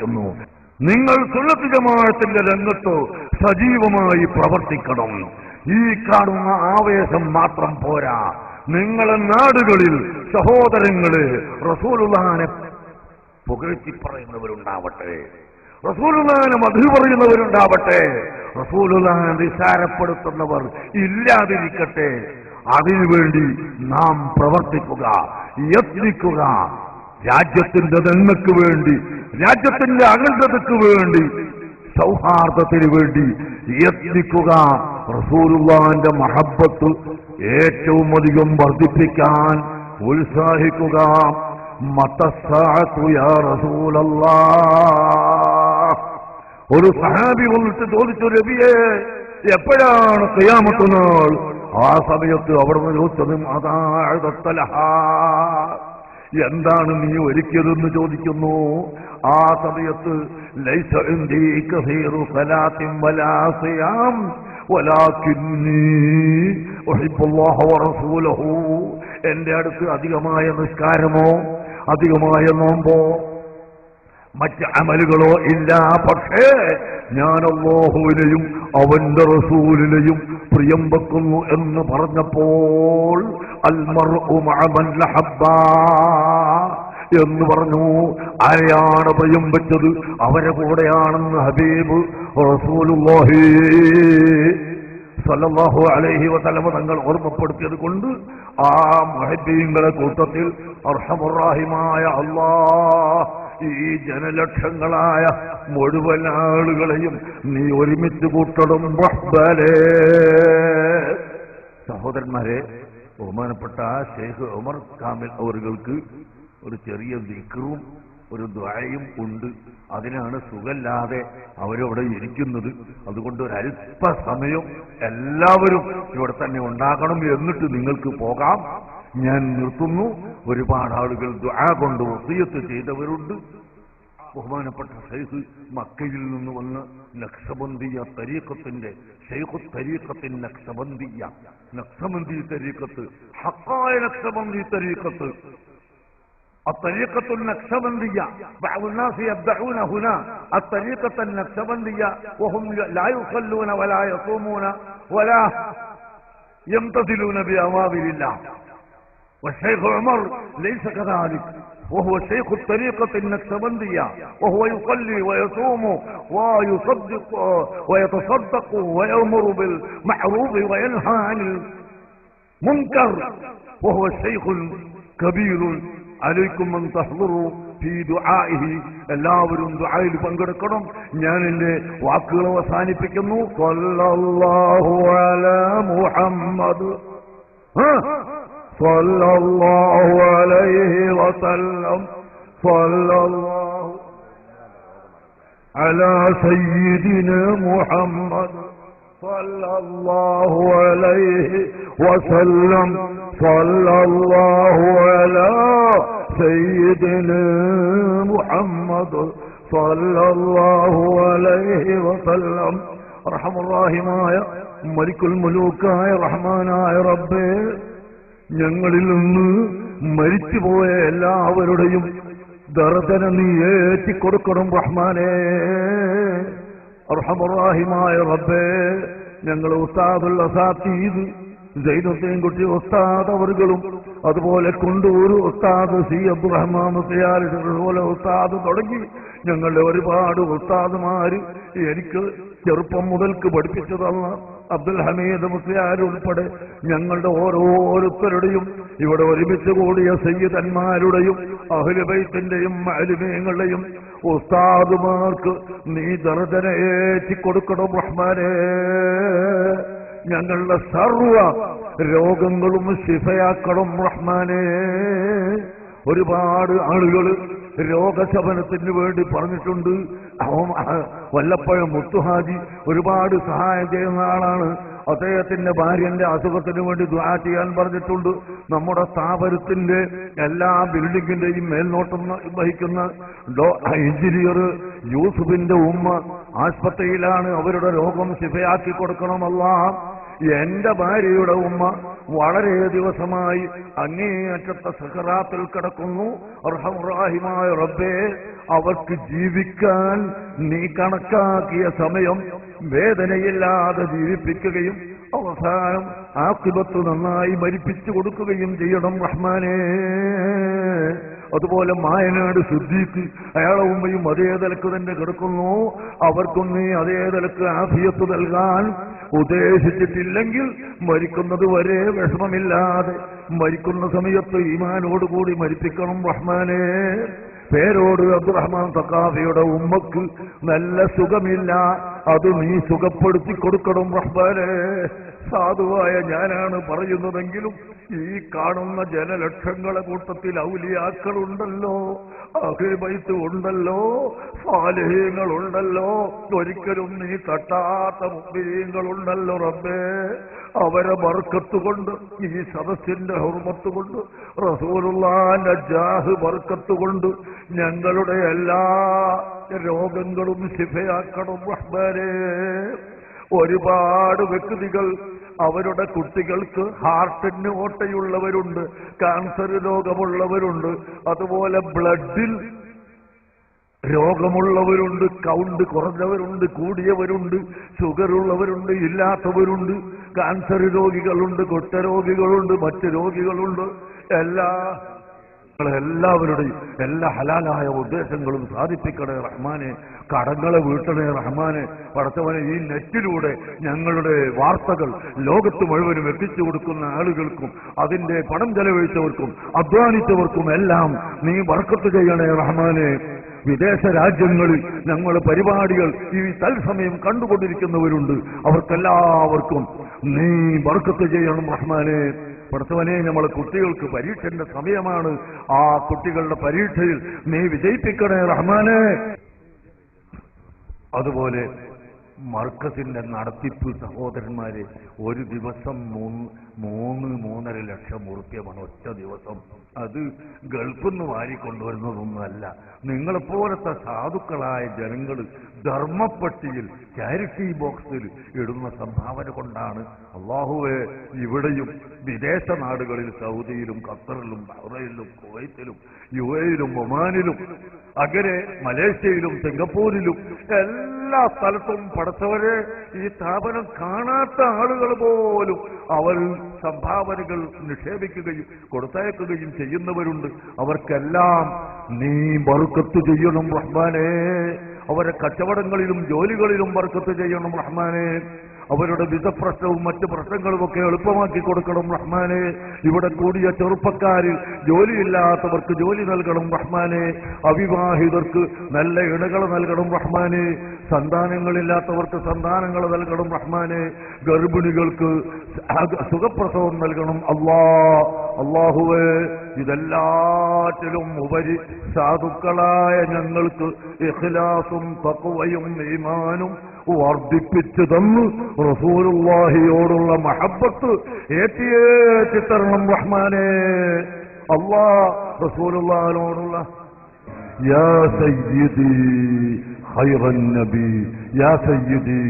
ുന്നു. നിങ്ങൾ സുന്നത്ത് ജമാഅത്തിന്റെ രംഗത്ത് സജീവമായി പ്രവർത്തിക്കണം. ഈ കാണുന്ന ആവേശം മാത്രം പോരാ. നിങ്ങളെ നാടുകളിൽ സഹോദരങ്ങള് റസൂലുള്ളാഹിനെ പുകഴ്ത്തി പറയുന്നവരുണ്ടാവട്ടെ, റസൂലുള്ളാഹിനെ മധു പറയുന്നവരുണ്ടാവട്ടെ, റസൂലുള്ളാഹിനെ നിസാരപ്പെടുത്തുന്നവർ ഇല്ലാതിരിക്കട്ടെ. അതിനുവേണ്ടി നാം പ്രവർത്തിക്കുക, യത്നിക്കുക. രാജ്യത്തിന്റെ നന്മയ്ക്ക് വേണ്ടി, രാജ്യത്തിന്റെ അഖണ്ഡതയ്ക്ക് വേണ്ടി, സൗഹാർദ്ദത്തിന് വേണ്ടി യത്നിക്കുക. റസൂലുള്ളാഹിന്റെ മഹബ്ബത്ത് ഏറ്റവും അധികം വർദ്ധിപ്പിക്കാൻ ഉത്സാഹിക്കുക. മത്തസ്സാഅതു യാ റസൂലല്ലാഹ്. ഒരു സഹാബി വന്നിട്ട് ചോദിച്ചു, നബിയേ എപ്പോഴാണ് ഖിയാമത്ത് നാൾ? ആ സമയത്ത് അവിടുന്ന് ചോദിച്ചതും എന്താണ് നീ ഒരുക്കിയതെന്ന് ചോദിക്കുന്നു. ആ സമയത്ത് ലൈസ ഇൻദീ കസീറു സലാത്തിൻ വലാ സിയാം വലാകിന്നി ഉഹിബ്ബുല്ലാഹ വറസൂലഹു. എന്റെ അടുത്ത് അധികമായ നിസ്കാരമോ അധികമായ നോമ്പോ മറ്റ് അമലുകളോ ഇല്ല, പക്ഷേ ഞാൻ അല്ലാഹുവിനെയും അവന്റെ റസൂലിനെയും പ്രിയം വെക്കുന്നു എന്ന് പറഞ്ഞപ്പോൾ അൽ മർഉ മഅ മൻ ലഹബ്ബ എന്ന് പറഞ്ഞു. ആരെയാണ് പ്രിയം വെച്ചത്? അവരെ കൂടെയാണെന്ന് ഹബീബ് റസൂലുള്ളാഹി സല്ലല്ലാഹു അലൈഹി വസല്ലം തങ്ങൾ ഓർമ്മപ്പെടുത്തിയത് കൊണ്ട് ആ മുഹബ്ബീങ്ങളുടെ കൂട്ടത്തിൽ അർഹമുർ റഹീമായ അല്ലാഹ് ഈ ജനലക്ഷങ്ങളായ മുഴുവൻ ആളുകളെയും നീ ഒരുമിച്ച് കൂട്ടണം റഹ്ബലേ. സഹോദരന്മാരെ, ബഹുമാനപ്പെട്ട ശൈഖ് ഉമർ കാമിൽ അവർക്ക് ഒരു ചെറിയ ദിക്റും ഒരു ദുആയും ഉണ്ട്. അതിനാണ് സുഖമില്ലാതെ അവരവിടെ ഇരിക്കുന്നത്. അതുകൊണ്ട് ഒരല്പസമയം എല്ലാവരും ഇവിടെ തന്നെ ഉണ്ടാകണം. എന്നിട്ട് നിങ്ങൾക്ക് പോകാം. ഞാൻ നിർത്തുന്നു. ഒരുപാട് ആളുകൾ ദുആ കൊണ്ട് വസിയത്ത് ചെയ്തവരുണ്ട്. ബഹുമാനപ്പെട്ട ശൈഖ് മക്കയിൽ നിന്ന് വന്ന് നഖ്ശബന്ദിയ തരീഖത്തിന്റെ ശൈഖു തരീഖത്തിൻ നഖ്ശബന്ദിയ, നഖ്ശബന്ദി തരീഖത്ത്, ഹഖായ നഖ്ശബന്ദി തരീഖത്ത്, الطريقة النقشبندية. بعض الناس يبدعون هنا الطريقة النقشبندية وهم لا يصلون ولا يصومون ولا يمتثلون بأوامر الله. والشيخ عمر ليس كذلك، وهو شيخ الطريقة النقشبندية، وهو يصلي ويصوم ويصدق ويتصدق ويأمر بالمعروف وينهى عن المنكر، وهو شيخ كبير. അലൈക്കും അൻ തഹ്ദുറു ഫീ ദുആഇഹി. എല്ലാവരും ദുആയിൽ പങ്കെടുക്കണം. ഞാൻ എന്റെ വാക്കുകൾ അവസാനിപ്പിക്കുന്നു. സ്വല്ലല്ലാഹു അലാ മുഹമ്മദ് സ്വല്ലല്ലാഹു അലൈഹി വസല്ലം സ്വല്ലല്ലാഹു അലാ സയ്യിദിനാ മുഹമ്മദ് സ്വല്ലല്ലാഹു അലൈഹി വസല്ലം സ്വല്ലല്ലാഹു അലാ സയ്യിദിനാ മുഹമ്മദ് സ്വല്ലല്ലാഹു അലൈഹി വസല്ലം. റഹ്മാനായ മലിക്കുൽ മുലൂക്കായ റഹ്മാനായ റബ്ബേ, ഞങ്ങളിൽ നിന്ന് മരിച്ചുപോയ എല്ലാവരുടെയും ദർദന നീ ഏറ്റിക്കൊടുക്കണം റഹ്മാനേ. റഹ്മാനായ റബ്ബേ, ഞങ്ങൾ ഉസ്താദുൽ അസാത്തീദ് സൈനുദ്ദീൻ കുട്ടി ഉസ്താദ് അവർകളും അതുപോലെ കൊണ്ടൂർ ഉസ്താദ് സി അബ്ദുറഹ്മാൻ മുസ്ലിയാർ പോലെ ഉസ്താദ് തുടങ്ങി ഞങ്ങളുടെ ഒരുപാട് ഉസ്താദുമാര് എനിക്ക് ചെറുപ്പം മുതൽക്ക് പഠിപ്പിച്ചു തന്ന അബ്ദുൽ ഹമീദ് മുസ്ലിയാർ ഉൾപ്പെടെ ഞങ്ങളുടെ ഓരോരുത്തരുടെയും ഇവിടെ ഒരുമിച്ച് കൂടിയ സയ്യിദന്മാരുടെയും അഹ്ലു ബൈത്തിന്റെയും അലിമീങ്ങളുടെയും ഉസ്താദുമാർക്ക് നീ ദർജന ഏറ്റിക്കൊടുക്കണം റഹ്മാനേ. ഞങ്ങളുടെ സർവ രോഗങ്ങളും ശിഫയാക്കണം റഹ്മാനേ. ഒരുപാട് ആളുകൾ രോഗശമനത്തിന് വേണ്ടി പറഞ്ഞിട്ടുണ്ട്. വല്ലപ്പോഴും മുത്തുഹാജി ഒരുപാട് സഹായം ചെയ്യുന്ന ആളാണ്. അദ്ദേഹത്തിന്റെ ഭാര്യന്റെ അസുഖത്തിന് വേണ്ടി ദുആ ചെയ്യാൻ പറഞ്ഞിട്ടുണ്ട്. നമ്മുടെ സ്ഥാപനത്തിന്റെ എല്ലാ ബിൽഡിങ്ങിന്റെയും മേൽനോട്ടം വഹിക്കുന്ന എഞ്ചിനീയർ യൂസുഫിന്റെ ഉമ്മ ആശുപത്രിയിലാണ്. അവരുടെ രോഗം ശിഫയാക്കി കൊടുക്കണമല്ല. എന്റെ ഭാര്യയുടെ ഉമ്മ വളരെ ദിവസമായി അങ്ങേയറ്റത്തെ സഖറാത്തിൽ കിടക്കുന്നു. അർഹമുറാഹിമായ റബ്ബേ, അവർക്ക് ജീവിക്കാൻ നീ കണക്കാക്കിയ സമയം വേദനയില്ലാതെ ജീവിപ്പിക്കുകയും അവസാനം ആഖിബത്ത് നന്നായി മരിപ്പിച്ചു കൊടുക്കുകയും ചെയ്യണം റഹ്മാനേ. അതുപോലെ മായനാട് സിദ്ദീഖ്, അയാളെ ഉമ്മയും അതേ നിലക്ക് തന്നെ കിടക്കുന്നു. അവർക്കും നീ അതേ നിലക്ക് ആഫിയത്ത് നൽകാൻ ഉദ്ദേശിച്ചിട്ടില്ലെങ്കിൽ മരിക്കുന്നത് വരെ വിഷമമില്ലാതെ മരിക്കുന്ന സമയത്ത് ഈമാനോടുകൂടി മരിപ്പിക്കണം റഹ്മാനേ. പേരോട് അബ്ദുറഹ്മാൻ സഖാഫിയുടെ ഉമ്മക്ക് നല്ല സുഖമില്ല, അത് നീ സുഖപ്പെടുത്തി കൊടുക്കണം റഹ്മാനേ. സാധുവായ ഞാനാണ് പറയുന്നതെങ്കിലും ഈ കാണുന്ന ജനലക്ഷങ്ങളെ കൂട്ടത്തിൽ ഔലിയാക്കളുണ്ടല്ലോ, അഹ്ലുബൈത്ത് ഉണ്ടല്ലോ, സാലിഹീങ്ങളുണ്ടല്ലോ, ഒരിക്കലും നീ തട്ടാത്ത മുഅ്മിനീങ്ങളുണ്ടല്ലോ റബ്ബേ. അവരെ ബർക്കത്ത് കൊണ്ട്, ഈ സദസ്സിന്റെ ഹുർമത്ത് കൊണ്ട്, റസൂലുള്ളാഹിന്റെ ജാഹ് ബർക്കത്ത് കൊണ്ട് ഞങ്ങളുടെ എല്ലാ രോഗങ്ങളും ശിഫയാക്കണം റഹ്മാനേ. ഒരുപാട് വ്യക്തികൾ അവരുടെ കുട്ടികൾക്ക് ഹാർട്ടിന് ഓട്ടയുള്ളവരുണ്ട്, ക്യാൻസർ രോഗമുള്ളവരുണ്ട്, അതുപോലെ ബ്ലഡിൽ രോഗമുള്ളവരുണ്ട്, കൗണ്ട് കുറഞ്ഞവരുണ്ട്, കൂടിയവരുണ്ട്, ഷുഗറുള്ളവരുണ്ട്, ഇല്ലാത്തവരുണ്ട്, ക്യാൻസർ രോഗികളുണ്ട്, കുഷ്ഠരോഗികളുണ്ട്, മറ്റ് രോഗികളുണ്ട്. എല്ലാവരുടെയും എല്ലാ ഹലാലായ ഉദ്ദേശങ്ങളും സാധിപ്പിക്കണേ റഹ്മാനെ. കടങ്ങളെ വീട്ടണേ റഹ്മാനെ. പടച്ചവനെ, ഈ നെറ്റിലൂടെ ഞങ്ങളുടെ വാർത്തകൾ ലോകത്ത് മുഴുവനും എത്തിച്ചു കൊടുക്കുന്ന ആളുകൾക്കും അതിന്റെ പണം ചെലവഴിച്ചവർക്കും അധ്വാനിച്ചവർക്കും എല്ലാം നീ ബർക്കത്ത് ചെയ്യണേ റഹ്മാനെ. വിദേശ രാജ്യങ്ങളിൽ ഞങ്ങൾ പരിപാടികൾ ഈ തത്സമയം കണ്ടുകൊണ്ടിരിക്കുന്നവരുണ്ട്, അവർക്കെല്ലാവർക്കും നീ ബർക്കത്ത് ചെയ്യണം റഹ്മാനെ. പടച്ചവനെ, നമ്മളെ കുട്ടികൾക്ക് പരീക്ഷന്റെ സമയമാണ്, ആ കുട്ടികളുടെ പരീക്ഷയിൽ നീ വിജയിപ്പിക്കണേ റഹ്മാനെ. അതുപോലെ മർക്കസിന്റെ നടത്തിപ്പ് സഹോദരന്മാരെ, ഒരു ദിവസം 3-3.5 ലക്ഷം ഉറുപ്പ്യമാണ് ഒറ്റ ദിവസം. അത് ഗൾഫിൽ നിന്ന് വാരിക്കൊണ്ടുവരുന്നതൊന്നുമല്ല. നിങ്ങളെപ്പോലത്തെ സാധുക്കളായ ജനങ്ങൾ ധർമ്മപ്പട്ടിയിൽ ചാരിറ്റി ബോക്സിൽ ഇടുന്ന സംഭാവന കൊണ്ടാണ്. അല്ലാഹുവേ, ഇവിടെയും വിദേശ നാടുകളിൽ സൗദിയിലും ഖത്തറിലും ബഹ്റൈനിലും കുവൈത്തിലും യുഎഇയിലും ഒമാനിലും അങ്ങനെ മലേഷ്യയിലും സിംഗപ്പൂരിലും എല്ലാ സ്ഥലത്തും പടച്ചവരെ ഈ സ്ഥാപനം കാണാത്ത ആളുകൾ പോലും അവർ സംഭാവനകൾ നിക്ഷേപിക്കുകയും കൊടുത്തയക്കുകയും ചെയ്യുന്നവരുണ്ട്. അവർക്കെല്ലാം നീ ബർക്കത്ത് ചെയ്യണം റഹ്മാനേ. അവരെ കച്ചവടങ്ങളിലും ജോലികളിലും ബർക്കത്ത് ചെയ്യണം റഹ്മാനേ. അവരുടെ വിധപ്രശ്നവും മറ്റ് പ്രശ്നങ്ങളുമൊക്കെ എളുപ്പമാക്കി കൊടുക്കണം റഹ്മാനെ. ഇവിടെ കൂടിയ ചെറുപ്പക്കാരിൽ ജോലിയില്ലാത്തവർക്ക് ജോലി നൽകണം റഹ്മാനെ. അവിവാഹിതർക്ക് നല്ല ഇണകൾ നൽകണം റഹ്മാനെ. സന്താനങ്ങളില്ലാത്തവർക്ക് സന്താനങ്ങൾ നൽകണം റഹ്മാനെ. ഗർഭിണികൾക്ക് സുഖപ്രസവം നൽകണം അല്ലാഹുവേ. ഇതെല്ലാറ്റിലും ഉപരി സാധുക്കളായ ഞങ്ങൾക്ക് ഇഖ്ലാസും തഖ്വയും ഈമാനും വർദ്ധിപ്പിച്ചു തന്നു റസൂലുള്ളാഹിയോടുള്ള മഹബ്ബത്ത് ഏറ്റി തരണം റഹ്മാനെ. റസൂലുള്ളാഹിനോടുള്ള യാ സയ്യിദി ഖൈറൻ നബി, യാ സയ്യിദി